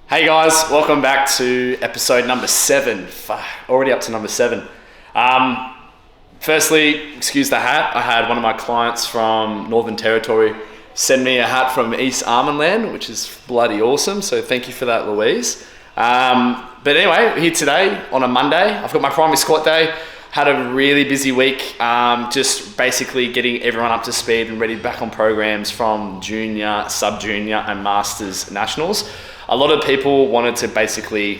Hey guys, welcome back to episode number 7. Already up to number 7. Firstly, excuse the hat. I had one of my clients from Northern Territory send me a hat from East Armandland, which is bloody awesome. So thank you for that, Louise. But anyway, here today on a Monday. I've got my primary squat day. Had a really busy week, just basically getting everyone up to speed and ready back on programs from junior, sub-junior and masters nationals. A lot of people wanted to basically,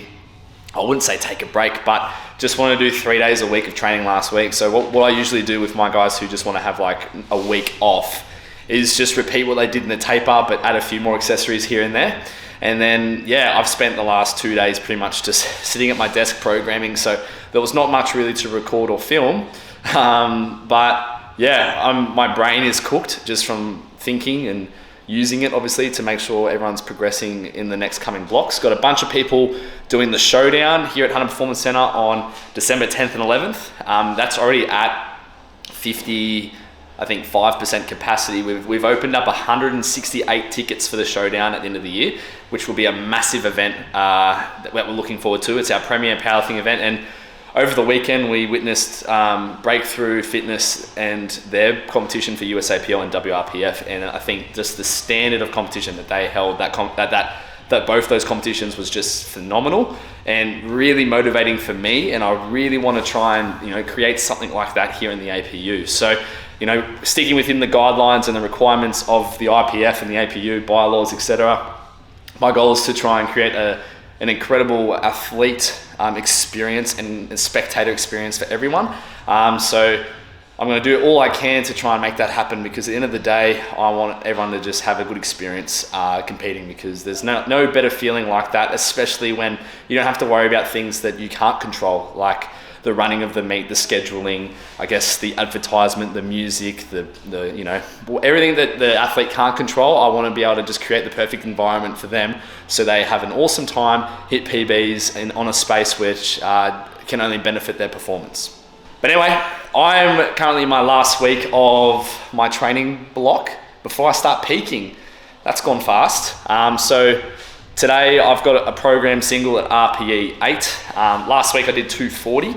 I wouldn't say take a break, but just want to do 3 days a week of training last week. So what I usually do with my guys who just want to have like a week off is just repeat what they did in the taper, but add a few more accessories here and there. And then, yeah, I've spent the last 2 days pretty much just sitting at my desk programming. So there was not much really to record or film. But yeah, my brain is cooked just from thinking and using it obviously to make sure everyone's progressing in the next coming blocks. Got a bunch of people doing the Showdown here at Hunter Performance Center on December 10th and 11th. That's already at 5% capacity. We've opened up 168 tickets for the Showdown at the end of the year, which will be a massive event that we're looking forward to. It's our premier powerlifting event, and over the weekend we witnessed Breakthrough Fitness and their competition for USAPL and WRPF, and I think just the standard of competition that they held, that both those competitions was just phenomenal and really motivating for me, and I really want to try and create something like that here in the APU. So sticking within the guidelines and the requirements of the IPF and the APU bylaws, etc. My goal is to try and create an incredible athlete experience and spectator experience for everyone. So I'm going to do all I can to try and make that happen, because at the end of the day, I want everyone to just have a good experience competing, because there's no better feeling like that, especially when you don't have to worry about things that you can't control, like the running of the meet, the scheduling, I guess the advertisement, the music, the everything that the athlete can't control. I want to be able to just create the perfect environment for them so they have an awesome time, hit PBs and on a space which can only benefit their performance. But anyway, I'm currently in my last week of my training block before I start peaking. That's gone fast. So today I've got a program single at RPE 8. Last week I did 240,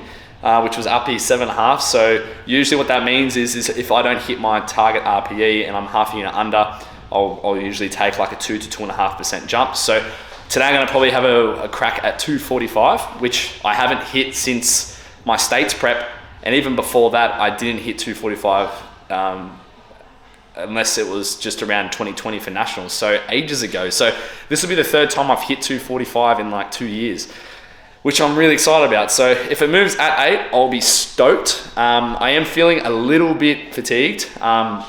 which was RPE 7.5. So usually what that means is if I don't hit my target RPE and I'm half a unit under, I'll usually take like a 2 to 2.5% jump. So today I'm going to probably have a crack at 245, which I haven't hit since my states prep. And even before that, I didn't hit 245 unless it was just around 2020 for nationals, so ages ago. So this will be the third time I've hit 245 in like 2 years, which I'm really excited about. So if it moves at 8, I'll be stoked. I am feeling a little bit fatigued, and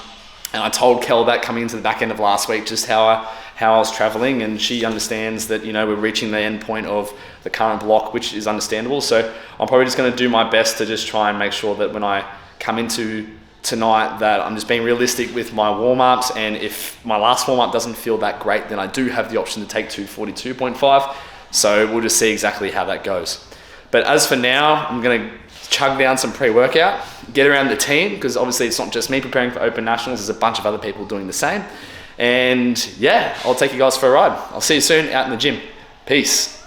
I told Kel that coming into the back end of last week, just how I was traveling, and she understands that we're reaching the end point of the current block, which is understandable. So I'm probably just going to do my best to just try and make sure that when I come into tonight that I'm just being realistic with my warm-ups, and if my last warm-up doesn't feel that great, then I do have the option to take 242.5. So we'll just see exactly how that goes. But as for now, I'm going to chug down some pre-workout, get around the team, because obviously it's not just me preparing for Open Nationals, there's a bunch of other people doing the same. And yeah, I'll take you guys for a ride. I'll see you soon out in the gym. Peace.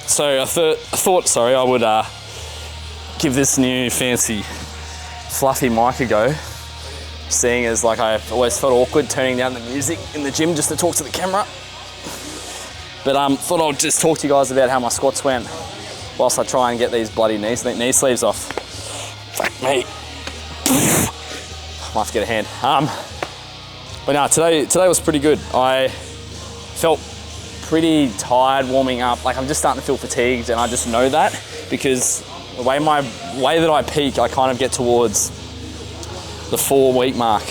So I thought I would give this new fancy fluffy mic a go, seeing as like I've always felt awkward turning down the music in the gym just to talk to the camera. But thought I'd just talk to you guys about how my squats went whilst I try and get these bloody knee sleeves off. Fuck me. Might have to get a hand. But no, today was pretty good. I felt pretty tired warming up. Like I'm just starting to feel fatigued, and I just know that because the way that I peak, I kind of get towards the 4-week mark,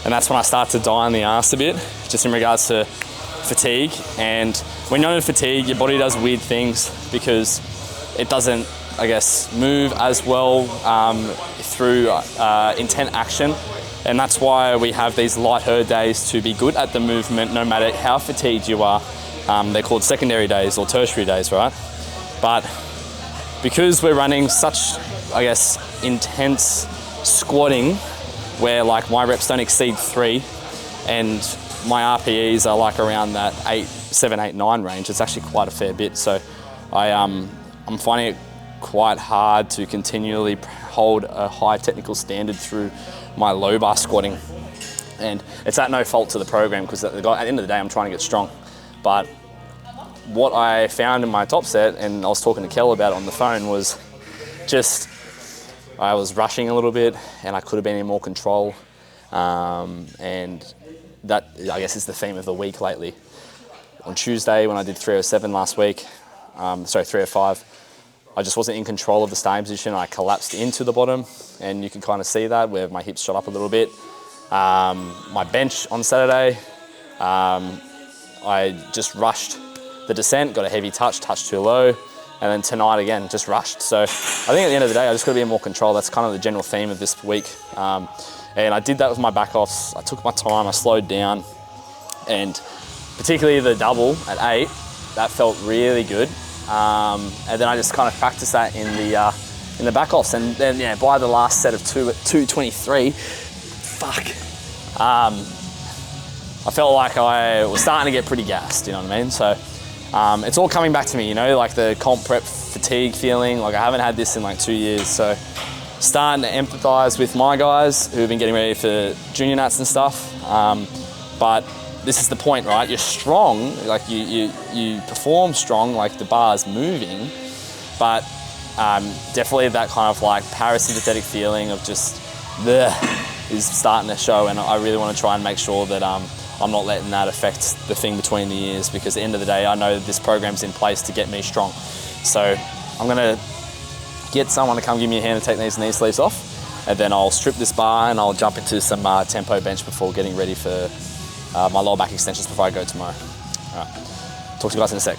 and that's when I start to die on the arse a bit, just in regards to fatigue. And when you're in fatigue, your body does weird things because it doesn't, I guess, move as well through intent action. And that's why we have these light herd days to be good at the movement, no matter how fatigued you are. They're called secondary days or tertiary days, right? But because we're running such, I guess, intense squatting, where like my reps don't exceed 3 and my RPEs are like around that 7, 8, 9 range, it's actually quite a fair bit. So I'm finding it quite hard to continually hold a high technical standard through my low bar squatting. And it's at no fault to the program, because at the end of the day, I'm trying to get strong. But what I found in my top set, and I was talking to Kel about it on the phone, was just I was rushing a little bit and I could have been in more control. And that, I guess, is the theme of the week lately. On Tuesday, when I did 307 last week, 305, I just wasn't in control of the starting position. I collapsed into the bottom, and you can kind of see that where my hips shot up a little bit. My bench on Saturday, I just rushed the descent, got a heavy touch too low, and then tonight again, just rushed. So I think at the end of the day, I just got to be in more control. That's kind of the general theme of this week. And I did that with my back offs. I took my time, I slowed down, and particularly the double at 8, that felt really good. And then I just kind of practiced that in the back offs, and then by the last set of 2 at 2:23, I felt like I was starting to get pretty gassed, you know what I mean? So it's all coming back to me, like the comp prep fatigue feeling. Like I haven't had this in like 2 years, so starting to empathize with my guys who've been getting ready for junior nats and stuff. But this is the point, right? You're strong, like you perform strong, like the bar's moving, but definitely that kind of like parasympathetic feeling of just is starting to show, and I really want to try and make sure that I'm not letting that affect the thing between the ears, because at the end of the day, I know that this program's in place to get me strong. So I'm gonna get someone to come give me a hand to take these knee sleeves off, and then I'll strip this bar and I'll jump into some tempo bench before getting ready for my lower back extensions before I go tomorrow. All right, talk to you guys in a sec.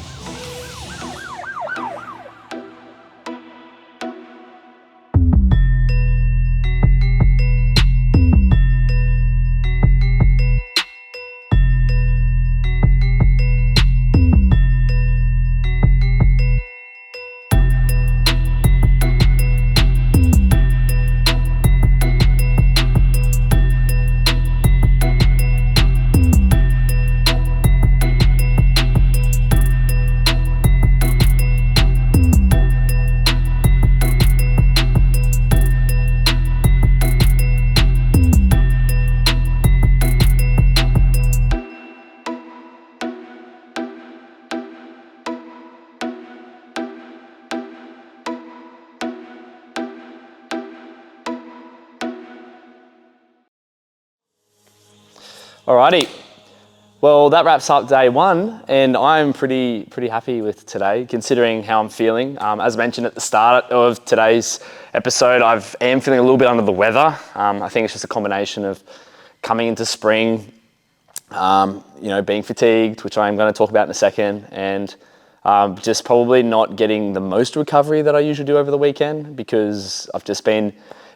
Alrighty, well that wraps up day 1, and I'm pretty happy with today, considering how I'm feeling. As mentioned at the start of today's episode, I am feeling a little bit under the weather. I think it's just a combination of coming into spring, being fatigued, which I'm going to talk about in a second, and just probably not getting the most recovery that I usually do over the weekend, because I've just been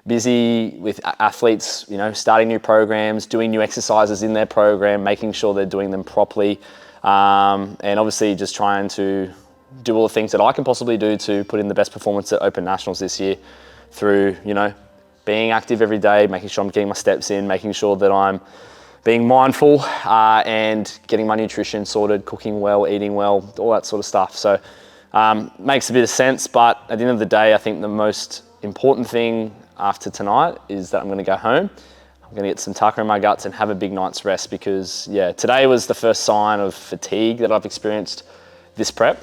busy with athletes, starting new programs, doing new exercises in their program, making sure they're doing them properly, and obviously just trying to do all the things that I can possibly do to put in the best performance at Open Nationals this year through, being active every day, making sure I'm getting my steps in, making sure that I'm being mindful and getting my nutrition sorted, cooking well, eating well, all that sort of stuff. So Makes a bit of sense, but at the end of the day, I think the most important thing after tonight is that I'm going to go home. I'm going to get some tucker in my guts and have a big night's rest because, yeah, today was the first sign of fatigue that I've experienced this prep.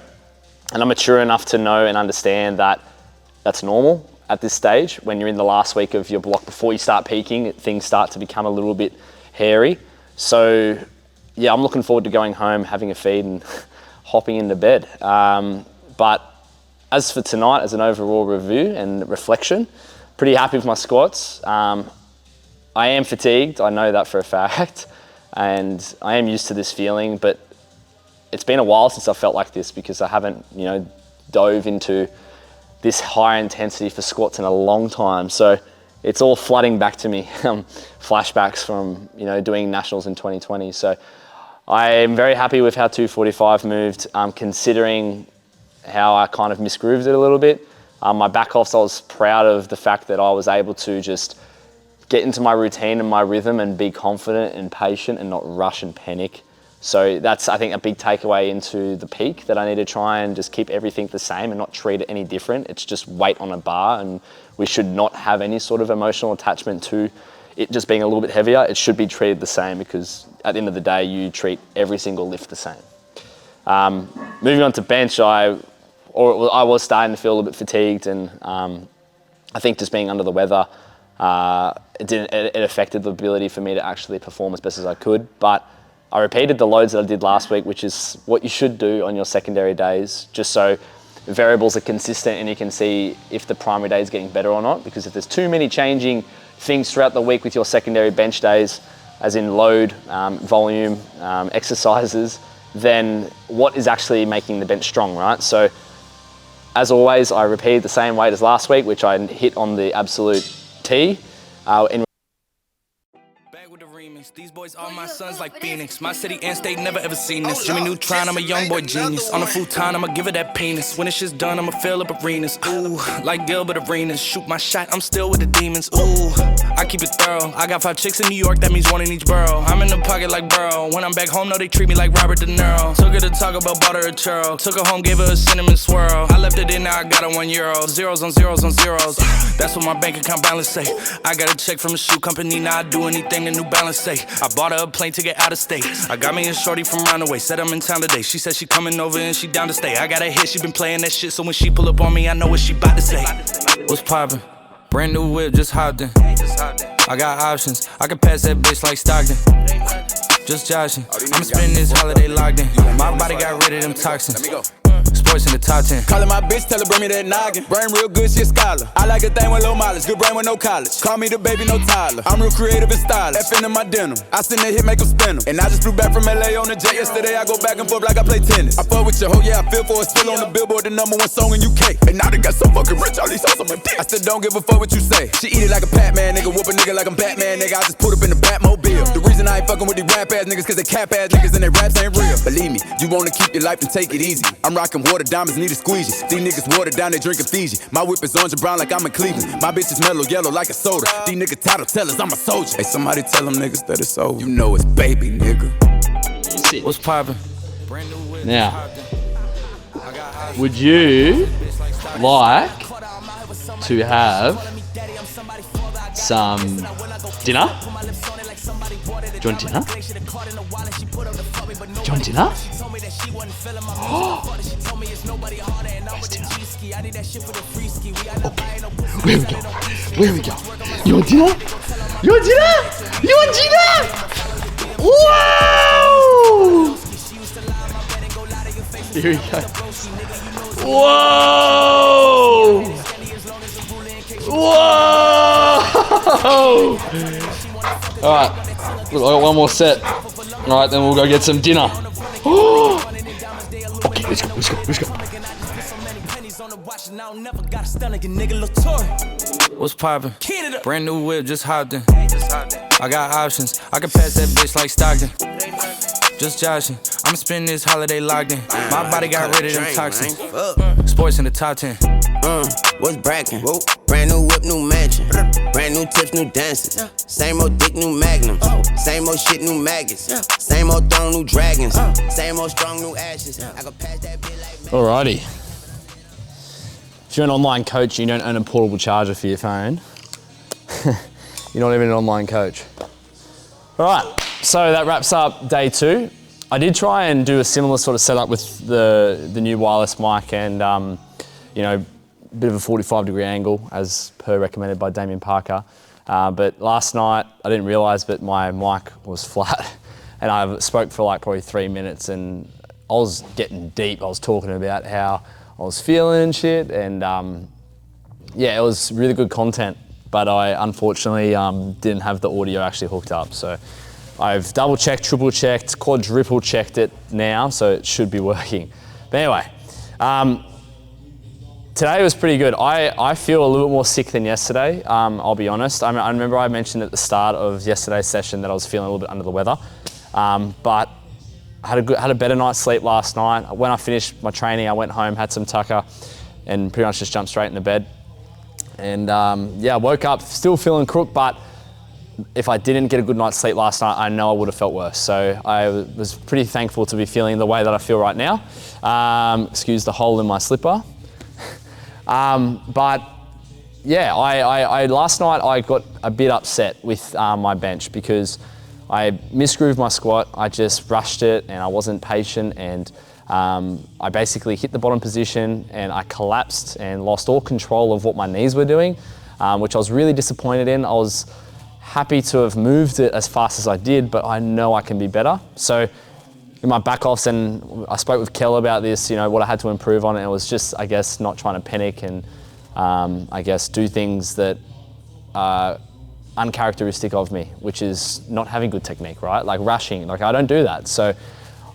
And I'm mature enough to know and understand that that's normal at this stage. When you're in the last week of your block before you start peaking, things start to become a little bit hairy. So, yeah, I'm looking forward to going home, having a feed and hopping into bed. But as for tonight, as an overall review and reflection, pretty happy with my squats. I am fatigued, I know that for a fact, and I am used to this feeling, but it's been a while since I felt like this because I haven't, dove into this high intensity for squats in a long time. So it's all flooding back to me, flashbacks from, doing nationals in 2020. So I am very happy with how 245 moved, considering how I kind of misgrooved it a little bit. My back offs, I was proud of the fact that I was able to just get into my routine and my rhythm and be confident and patient and not rush and panic. So that's, I think, a big takeaway into the peak, that I need to try and just keep everything the same and not treat it any different. It's just weight on a bar, and we should not have any sort of emotional attachment to it just being a little bit heavier. It should be treated the same because at the end of the day, you treat every single lift the same. Moving on to bench, I was starting to feel a little bit fatigued, and I think just being under the weather, it affected the ability for me to actually perform as best as I could. But I repeated the loads that I did last week, which is what you should do on your secondary days, just so variables are consistent and you can see if the primary day is getting better or not. Because if there's too many changing things throughout the week with your secondary bench days, as in load, volume, exercises, then what is actually making the bench strong, right? So as always, I repeated the same weight as last week, which I hit on the absolute T. These boys are my sons like Phoenix. My city and state never ever seen this. Jimmy Neutron, I'm a young boy genius. On a futon, I'ma give it that penis. When it's just done, I'ma fill up arenas. Ooh, like Gilbert Arenas. Shoot my shot, I'm still with the demons. Ooh, I keep it thorough. I got 5 chicks in New York, that means 1 in each borough. I'm in the pocket like Burrow. When I'm back home, no, they treat me like Robert De Niro. Took her to Taco Bell, bought her a churro. Took her home, gave her a cinnamon swirl. I left it in, now I got her €1. Zeros on zeros on zeros. That's what my bank account balance say. I got a check from a shoe company, now I do anything the New Balance say. I bought her a plane ticket out of state. I got me a shorty from round the way. Said I'm in town today. She said she coming over and she down to stay. I got a hit, she been playing that shit. So when she pull up on me, I know what she bout to say. What's poppin'? Brand new whip, just hopped in. I got options. I can pass that bitch like Stockton. Just joshing. I'ma spend this holiday locked in. My body got rid of them toxins. Sports in the top 10. Calling my bitch, tell her bring me that noggin. Brain real good, she a scholar. I like a thing with low mileage, good brain with no college. Call me the baby, no Tyler. I'm real creative and stylish. F in my denim. I send that hit, make them spin 'em. And I just flew back from LA on the jet yesterday. I go back and forth like I play tennis. I fuck with your hoe, yeah, I feel for it. Still on the Billboard, the #1 song in UK. And now they got so fucking rich, all these songs on my dick. I still don't give a fuck what you say. She eat it like a Pac-Man, nigga. Whoop a nigga like I'm Batman, nigga. I just put up in the Batmobile. The reason I ain't fucking with these rap ass niggas, cause they cap ass niggas and their raps ain't real. Believe me, you wanna keep your life and take it easy. I'm rocking water diamonds, need a squeegee. These niggas water down, they drinking Fiji. My whip is orange and brown like I'm in Cleveland. My bitch is mellow yellow like a soda. These niggas title tellers, I'm a soldier. Hey, somebody tell them niggas that it's over. You know it's baby, nigga. What's poppin'? Now, would you like to have some dinner? Do you want dinner? Do you want dinner? Oh, where's dinner? Okay. Where we go? You want dinner? You want dinner? You want dinner? Whoa! Here we go. Whoa! Whoa! All right, I got one more set. All right, then we'll go get some dinner. Okay, let's go. What's poppin'? Brand new whip, just hopped in. I got options. I can pass that bitch like Stockton. Just joshing. I'ma spend this holiday locked in. My body got rid of them toxins. Sports in the top 10. What's brackin'? Brand new whip, new mansion. Brand new tips, new dances. Same old dick, new magnums. Same old shit, new maggots. Same old throne, new dragons. Same old strong, new ashes. I can pass that bitch like. Alrighty. if you're an online coach, you don't own a portable charger for your phone. You're not even an online coach. All right, so that wraps up day 2. I did try and do a similar sort of setup with the new wireless mic and, you know, a bit of a 45-degree angle as per recommended by Damien Parker. But last night, I didn't realize, but my mic was flat and I spoke for like probably 3 minutes and I was getting deep. I was talking about how I was feeling and shit, and yeah, it was really good content, but I unfortunately didn't have the audio actually hooked up. So I've double checked, triple checked, quadruple checked it now, so it should be working. But anyway, today was pretty good. I feel a little bit more sick than yesterday, I'll be honest. I remember I mentioned at the start of yesterday's session that I was feeling a little bit under the weather, but I had a better night's sleep last night. When I finished my training, I went home, had some tucker, and pretty much just jumped straight into bed. And yeah, I woke up still feeling crook, but if I didn't get a good night's sleep last night, I know I would have felt worse. So I was pretty thankful to be feeling the way that I feel right now. Excuse the hole in my slipper. But yeah, I last night I got a bit upset with my bench because I misgrooved my squat. I just rushed it and I wasn't patient, and I basically hit the bottom position and I collapsed and lost all control of what my knees were doing, which I was really disappointed in. I was happy to have moved it as fast as I did, but I know I can be better. So in my back offs, and I spoke with Kel about this, you know, what I had to improve on, and it was just, I guess, not trying to panic and I guess do things that are uncharacteristic of me, which is not having good technique, right? Like rushing, like I don't do that. So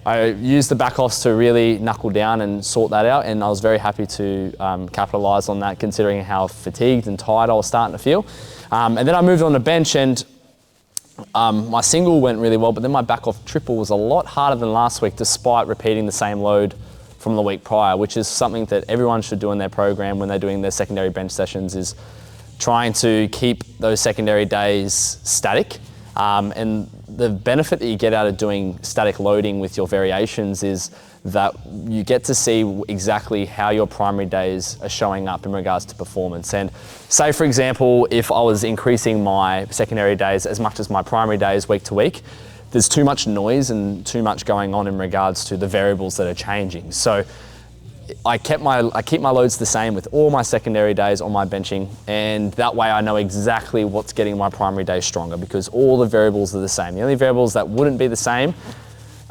I used the back offs to really knuckle down and sort that out, and I was very happy to capitalize on that considering how fatigued and tired I was starting to feel. And then I moved on to bench, and my single went really well, but then my back off triple was a lot harder than last week despite repeating the same load from the week prior, which is something that everyone should do in their program when they're doing their secondary bench sessions, is trying to keep those secondary days static. And the benefit that you get out of doing static loading with your variations is that you get to see exactly how your primary days are showing up in regards to performance. And say, for example, if I was increasing my secondary days as much as my primary days week to week, there's too much noise and too much going on in regards to the variables that are changing. So I keep my loads the same with all my secondary days on my benching, and that way I know exactly what's getting my primary days stronger because all the variables are the same. The only variables that wouldn't be the same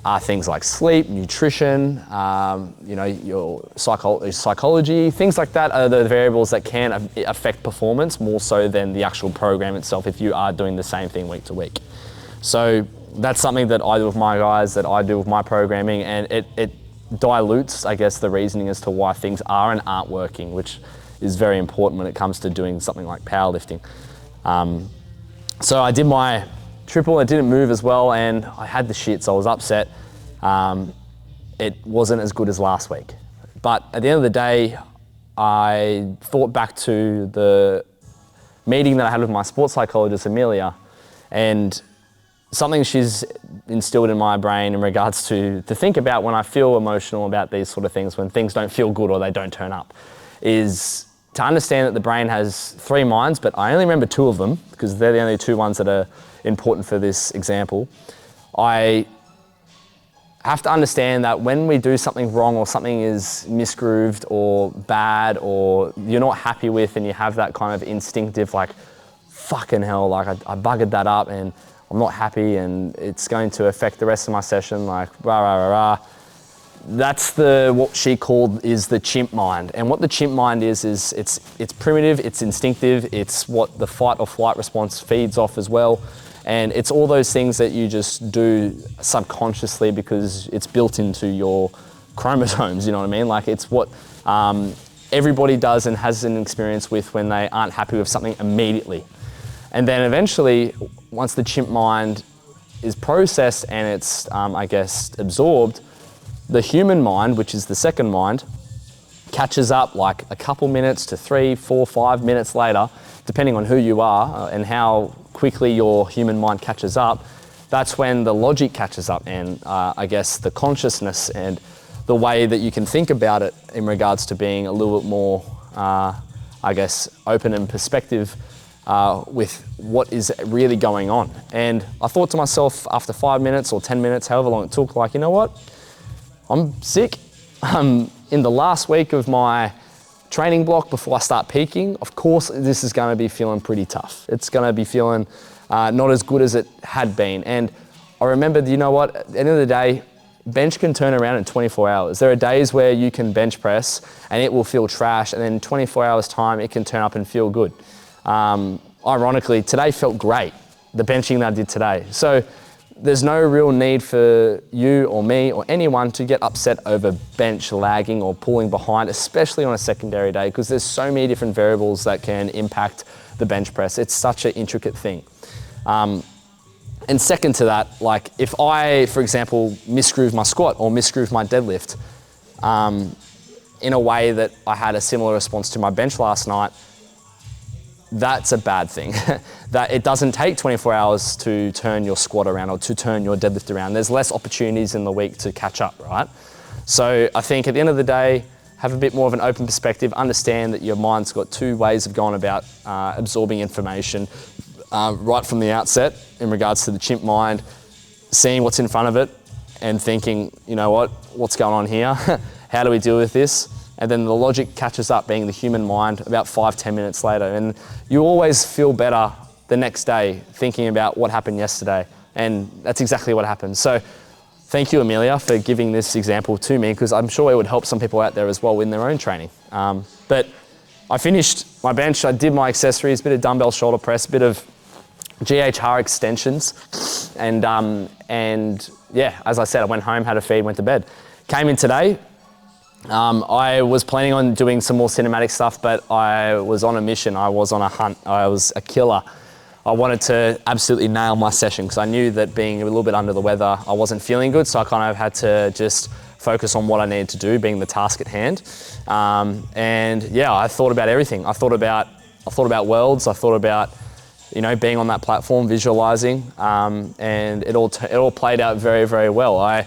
are things like sleep, nutrition, you know, your psychology, things like that are the variables that can affect performance more so than the actual program itself if you are doing the same thing week to week. So that's something that I do with my guys, that I do with my programming, and it dilutes, I guess, the reasoning as to why things are and aren't working, which is very important when it comes to doing something like powerlifting. So I did my triple, it didn't move as well, and I had the shits, so I was upset. It wasn't as good as last week. But at the end of the day, I thought back to the meeting that I had with my sports psychologist, Amelia, and something she's instilled in my brain in regards to think about when I feel emotional about these sort of things, when things don't feel good or they don't turn up, is to understand that the brain has 3 minds, but I only remember 2 of them because they're the only 2 ones that are important for this example. I have to understand that when we do something wrong or something is misgrooved or bad or you're not happy with, and you have that kind of instinctive like, fucking hell, like I buggered that up and I'm not happy and it's going to affect the rest of my session, like rah, rah, rah, rah. That's what she called is the chimp mind. And what the chimp mind is it's primitive, it's instinctive, it's what the fight or flight response feeds off as well. And it's all those things that you just do subconsciously because it's built into your chromosomes, you know what I mean? Like it's what everybody does and has an experience with when they aren't happy with something immediately. And then eventually, once the chimp mind is processed and it's, I guess, absorbed, the human mind, which is the second mind, catches up like a couple minutes to 3, 4, 5 minutes later, depending on who you are and how quickly your human mind catches up. That's when the logic catches up and I guess the consciousness and the way that you can think about it in regards to being a little bit more I guess, open and perspective with what is really going on. And I thought to myself after 5 minutes or 10 minutes, however long it took, like, you know what? I'm sick. I'm in the last week of my training block before I start peaking. Of course, this is going to be feeling pretty tough. It's going to be feeling not as good as it had been. And I remembered, you know what? At the end of the day, bench can turn around in 24 hours. There are days where you can bench press and it will feel trash, and then in 24 hours time, it can turn up and feel good. Ironically, today felt great, the benching that I did today. So there's no real need for you or me or anyone to get upset over bench lagging or pulling behind, especially on a secondary day, because there's so many different variables that can impact the bench press. It's such an intricate thing. And second to that, like if I, for example, misgroove my squat or misgroove my deadlift in a way that I had a similar response to my bench last night, that's a bad thing. That it doesn't take 24 hours to turn your squat around or to turn your deadlift around. There's less opportunities in the week to catch up, right? So I think at the end of the day, have a bit more of an open perspective, understand that your mind's got two ways of going about absorbing information right from the outset in regards to the chimp mind, seeing what's in front of it and thinking, you know what, what's going on here? How do we deal with this? And then the logic catches up, being the human mind, about 5-10 minutes later. And you always feel better the next day thinking about what happened yesterday. And that's exactly what happened. So thank you, Amelia, for giving this example to me, because I'm sure it would help some people out there as well in their own training. But I finished my bench, I did my accessories, bit of dumbbell shoulder press, bit of GHR extensions. And yeah, as I said, I went home, had a feed, went to bed. Came in today. I was planning on doing some more cinematic stuff, but I was on a mission. I was on a hunt. I was a killer. I wanted to absolutely nail my session because I knew that being a little bit under the weather, I wasn't feeling good. So I kind of had to just focus on what I needed to do, being the task at hand. And yeah, I thought about everything. I thought about worlds. I thought about, you know, being on that platform, visualizing, and it all played out very, very well. I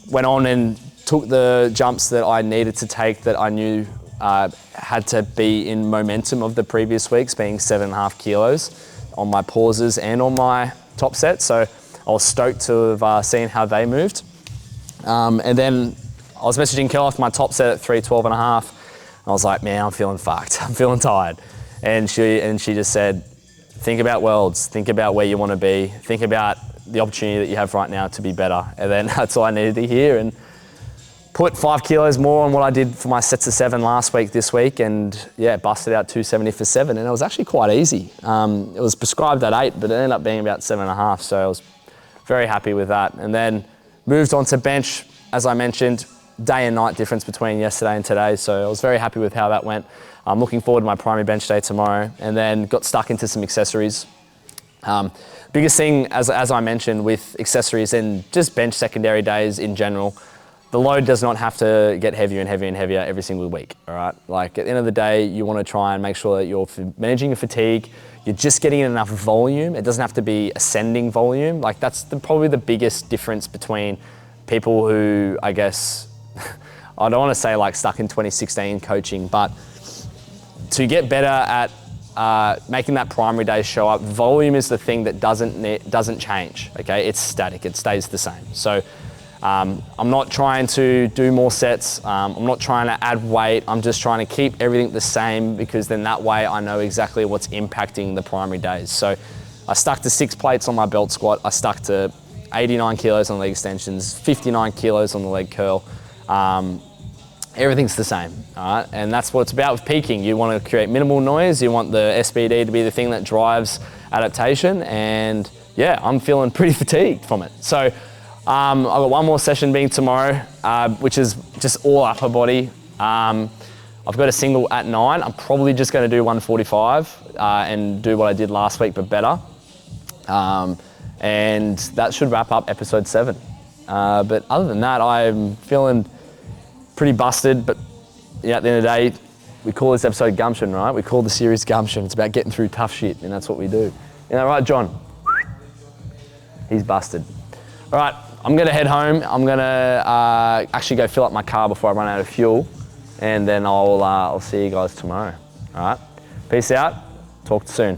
went on and took the jumps that I needed to take that I knew had to be in momentum of the previous weeks, being 7.5 kilos on my pauses and on my top set. So I was stoked to have seen how they moved. And then I was messaging Kel after my top set at 3:12.5. I was like, man, I'm feeling fucked. I'm feeling tired. And she just said, think about worlds, think about where you want to be, think about the opportunity that you have right now to be better. And then that's all I needed to hear. And put 5 kilos more on what I did for my sets of 7 last week, this week, and yeah, busted out 270 for 7, and it was actually quite easy. It was prescribed at 8, but it ended up being about 7.5, so I was very happy with that. And then moved on to bench, as I mentioned, day and night difference between yesterday and today, so I was very happy with how that went. I'm looking forward to my primary bench day tomorrow, and then got stuck into some accessories. Biggest thing, as I mentioned, with accessories and just bench secondary days in general, the load does not have to get heavier and heavier and heavier every single week, all right? Like at the end of the day, you want to try and make sure that you're managing your fatigue, you're just getting enough volume. It doesn't have to be ascending volume. Like that's probably the biggest difference between people who, I guess, I don't want to say like stuck in 2016 coaching, but to get better at making that primary day show up, volume is the thing that doesn't change, okay? It's static, it stays the same. So I'm not trying to do more sets. I'm not trying to add weight. I'm just trying to keep everything the same, because then that way I know exactly what's impacting the primary days. So I stuck to 6 plates on my belt squat. I stuck to 89 kilos on leg extensions, 59 kilos on the leg curl. Everything's the same, all right? And that's what it's about with peaking. You want to create minimal noise. You want the SBD to be the thing that drives adaptation. And yeah, I'm feeling pretty fatigued from it. So I've got one more session being tomorrow, which is just all upper body. I've got a single at 9. I'm probably just going to do 145 and do what I did last week, but better. And that should wrap up episode 7. But other than that, I'm feeling pretty busted. But yeah, at the end of the day, we call this episode Gumption, right? We call the series Gumption. It's about getting through tough shit, and that's what we do. You know, right, John? He's busted. All right. I'm gonna head home. I'm gonna actually go fill up my car before I run out of fuel. and then I'll see you guys tomorrow. All right, peace out. Talk soon.